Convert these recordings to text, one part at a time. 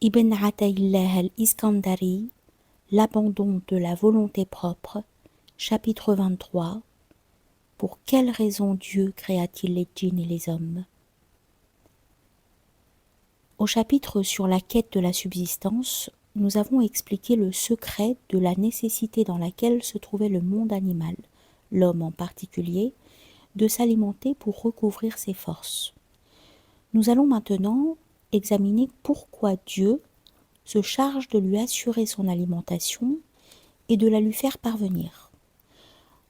Ibn Ataillah al-Iskandari, l'abandon de la volonté propre, chapitre 23. Pour quelle raison Dieu créa-t-il les djinns et les hommes? Au chapitre sur la quête de la subsistance, nous avons expliqué le secret de la nécessité dans laquelle se trouvait le monde animal, l'homme en particulier, de s'alimenter pour recouvrir ses forces. Nous allons maintenant examiner pourquoi Dieu se charge de lui assurer son alimentation et de la lui faire parvenir.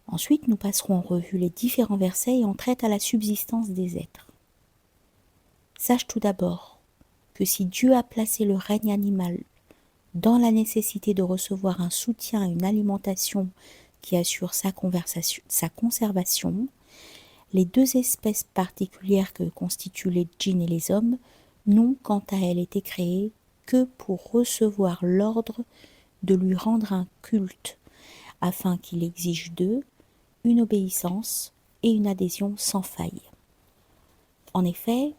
Ensuite, nous passerons en revue les différents versets et en traite à la subsistance des êtres. Sache tout d'abord que si Dieu a placé le règne animal dans la nécessité de recevoir un soutien et une alimentation qui assure sa conservation, les deux espèces particulières que constituent les djinns et les hommes n'ont quant à elles été créées que pour recevoir l'ordre de lui rendre un culte, afin qu'il exige d'eux une obéissance et une adhésion sans faille. En effet,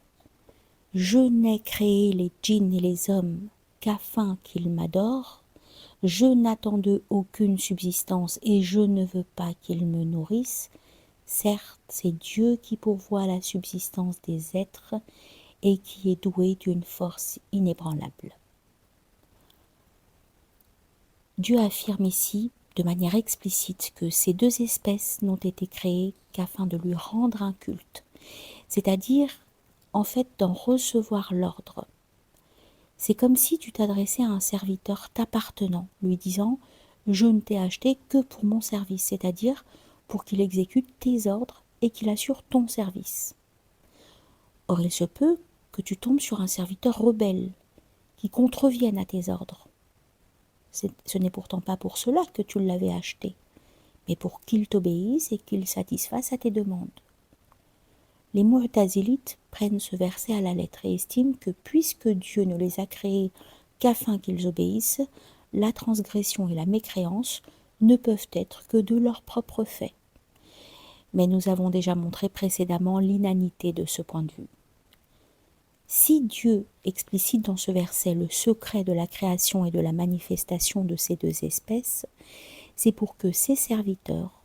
je n'ai créé les djinns et les hommes qu'afin qu'ils m'adorent, je n'attends d'eux aucune subsistance et je ne veux pas qu'ils me nourrissent. Certes, c'est Dieu qui pourvoit la subsistance des êtres et qui est doué d'une force inébranlable. Dieu affirme ici de manière explicite que ces deux espèces n'ont été créées qu'afin de lui rendre un culte, c'est-à-dire en fait d'en recevoir l'ordre. C'est comme si tu t'adressais à un serviteur t'appartenant, lui disant « Je ne t'ai acheté que pour mon service », c'est-à-dire pour qu'il exécute tes ordres et qu'il assure ton service. Or, il se peut que tu tombes sur un serviteur rebelle qui contrevienne à tes ordres. Ce n'est pourtant pas pour cela que tu l'avais acheté, mais pour qu'il t'obéisse et qu'il satisfasse à tes demandes. Les Mu'tazilites prennent ce verset à la lettre et estiment que puisque Dieu ne les a créés qu'afin qu'ils obéissent, la transgression et la mécréance ne peuvent être que de leur propre fait. Mais nous avons déjà montré précédemment l'inanité de ce point de vue. Si Dieu explicite dans ce verset le secret de la création et de la manifestation de ces deux espèces, c'est pour que ses serviteurs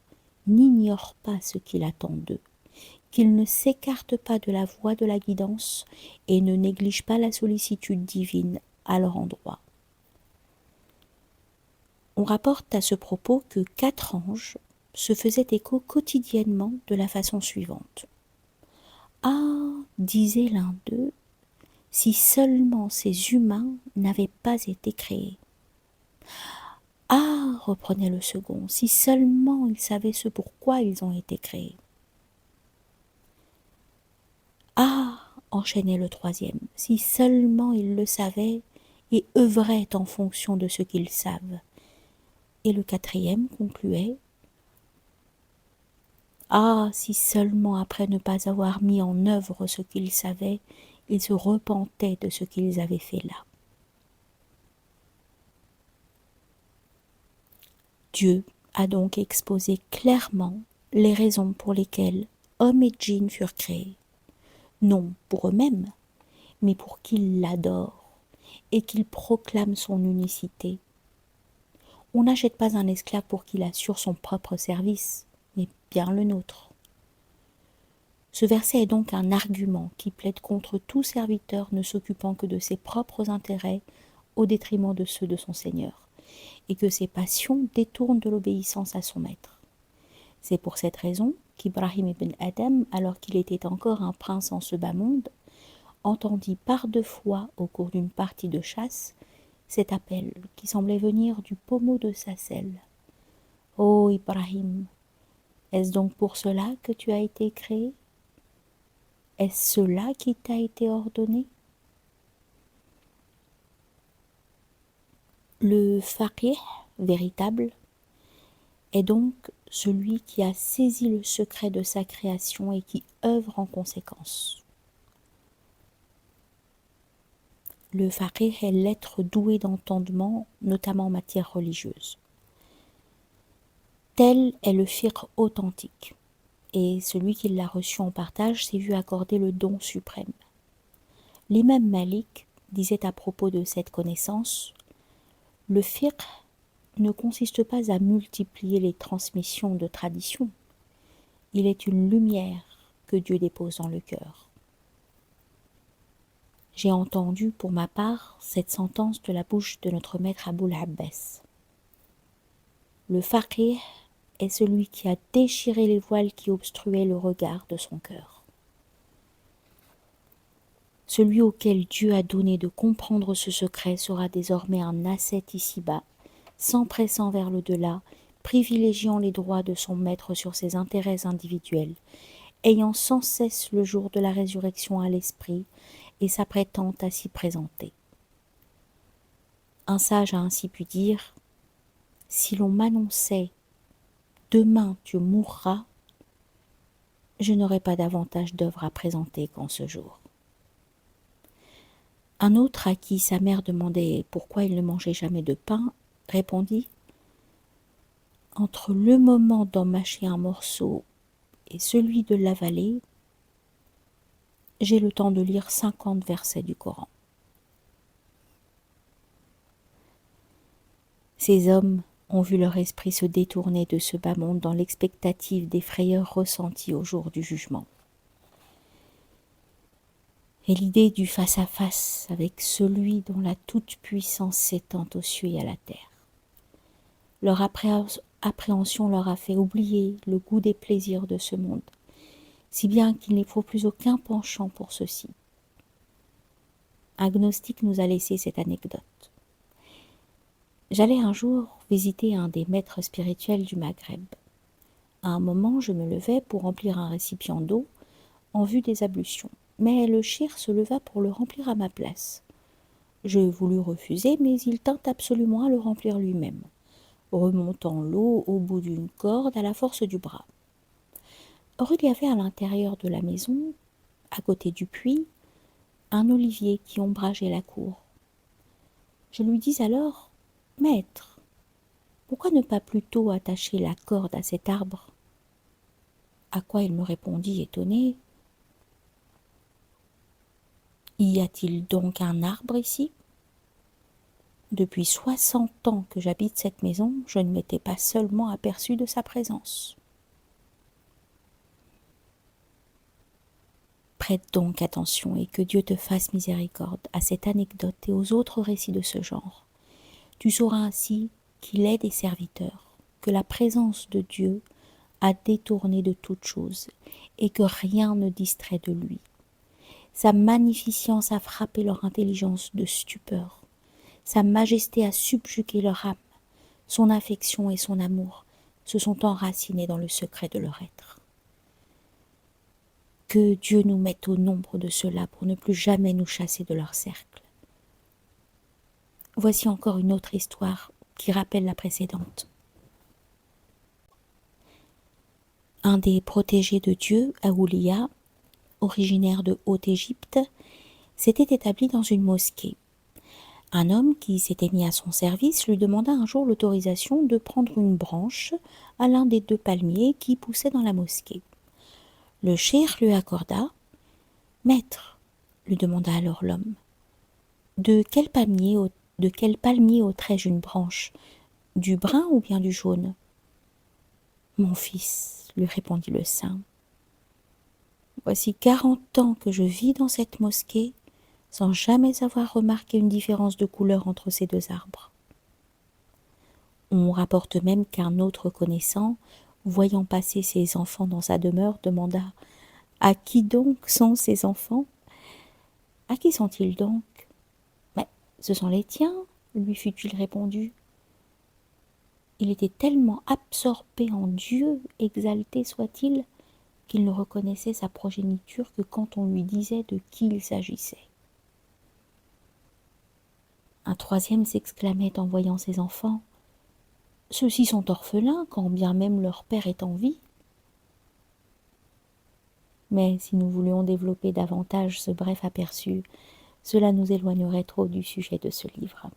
n'ignorent pas ce qu'il attend d'eux, qu'ils ne s'écartent pas de la voie de la guidance et ne négligent pas la sollicitude divine à leur endroit. On rapporte à ce propos que 4 anges se faisaient écho quotidiennement de la façon suivante. « Ah, disait l'un d'eux, si seulement ces humains n'avaient pas été créés. »« Ah, reprenait le second, si seulement ils savaient ce pourquoi ils ont été créés. »« Ah, enchaînait le troisième, si seulement ils le savaient et œuvraient en fonction de ce qu'ils savent. » Et le quatrième concluait : « Ah, si seulement après ne pas avoir mis en œuvre ce qu'ils savaient, ils se repentaient de ce qu'ils avaient fait là. » Dieu a donc exposé clairement les raisons pour lesquelles hommes et djinns furent créés, non pour eux-mêmes, mais pour qu'ils l'adorent et qu'ils proclament son unicité. On n'achète pas un esclave pour qu'il assure son propre service, mais bien le nôtre. Ce verset est donc un argument qui plaide contre tout serviteur ne s'occupant que de ses propres intérêts au détriment de ceux de son Seigneur, et que ses passions détournent de l'obéissance à son maître. C'est pour cette raison qu'Ibrahim ibn Adam, alors qu'il était encore un prince en ce bas monde, entendit par 2 fois au cours d'une partie de chasse cet appel qui semblait venir du pommeau de sa selle. « Ô Ibrahim, est-ce donc pour cela que tu as été créé ? Est-ce cela qui t'a été ordonné ?» Le faqih véritable est donc celui qui a saisi le secret de sa création et qui œuvre en conséquence. Le faqih est l'être doué d'entendement, notamment en matière religieuse. Tel est le fiqh authentique, et celui qui l'a reçu en partage s'est vu accorder le don suprême. L'imam Malik disait à propos de cette connaissance, le fiqh ne consiste pas à multiplier les transmissions de traditions, il est une lumière que Dieu dépose dans le cœur. J'ai entendu pour ma part cette sentence de la bouche de notre maître Aboul Abbas. Le faqih est celui qui a déchiré les voiles qui obstruaient le regard de son cœur. Celui auquel Dieu a donné de comprendre ce secret sera désormais un ascète ici-bas, s'empressant vers l'au-delà, privilégiant les droits de son maître sur ses intérêts individuels, ayant sans cesse le jour de la résurrection à l'esprit et s'apprêtant à s'y présenter. Un sage a ainsi pu dire « Si l'on m'annonçait « Demain tu mourras », je n'aurais pas davantage d'œuvres à présenter qu'en ce jour. » Un autre à qui sa mère demandait pourquoi il ne mangeait jamais de pain, répondit « Entre le moment d'en mâcher un morceau et celui de l'avaler, j'ai le temps de lire 50 versets du Coran. » Ces hommes ont vu leur esprit se détourner de ce bas monde dans l'expectative des frayeurs ressenties au jour du jugement. Et l'idée du face-à-face avec celui dont la toute-puissance s'étend aux cieux et à la terre. Leur appréhension leur a fait oublier le goût des plaisirs de ce monde, si bien qu'il n'éprouve plus aucun penchant pour ceux-ci. Un gnostique nous a laissé cette anecdote. J'allais un jour visiter un des maîtres spirituels du Maghreb. À un moment, je me levai pour remplir un récipient d'eau en vue des ablutions, mais le chir se leva pour le remplir à ma place. Je voulus refuser, mais il tint absolument à le remplir lui-même, remontant l'eau au bout d'une corde à la force du bras. Or, il y avait à l'intérieur de la maison, à côté du puits, un olivier qui ombrageait la cour. Je lui dis alors « Maître, pourquoi ne pas plutôt attacher la corde à cet arbre ?» À quoi il me répondit étonné « Y a-t-il donc un arbre ici ? Depuis 60 ans que j'habite cette maison, je ne m'étais pas seulement aperçu de sa présence. » Prête donc attention et que Dieu te fasse miséricorde à cette anecdote et aux autres récits de ce genre. Tu sauras ainsi qu'il est des serviteurs, que la présence de Dieu a détourné de toute chose et que rien ne distrait de lui. Sa magnificence a frappé leur intelligence de stupeur. Sa majesté a subjugué leur âme. Son affection et son amour se sont enracinés dans le secret de leur être. Que Dieu nous mette au nombre de ceux-là pour ne plus jamais nous chasser de leur cercle. Voici encore une autre histoire qui rappelle la précédente. Un des protégés de Dieu, Aoulia, originaire de Haute-Égypte, s'était établi dans une mosquée. Un homme qui s'était mis à son service lui demanda un jour l'autorisation de prendre une branche à l'un des 2 palmiers qui poussaient dans la mosquée. Le cheikh lui accorda. « Maître, lui demanda alors l'homme, de quel palmier ôterais-je une branche, du brun ou bien du jaune ?»« Mon fils, lui répondit le saint, voici 40 ans que je vis dans cette mosquée sans jamais avoir remarqué une différence de couleur entre ces 2 arbres. On rapporte même qu'un autre connaissant, voyant passer ses enfants dans sa demeure, demanda « À qui donc sont ces enfants ? À qui sont-ils donc ? » « Mais ce sont les tiens, lui fut-il répondu. Il était tellement absorbé en Dieu, exalté soit-il, qu'il ne reconnaissait sa progéniture que quand on lui disait de qui il s'agissait. Un troisième s'exclamait en voyant ses enfants. « Ceux-ci sont orphelins, quand bien même leur père est en vie. » Mais si nous voulions développer davantage ce bref aperçu, cela nous éloignerait trop du sujet de ce livre.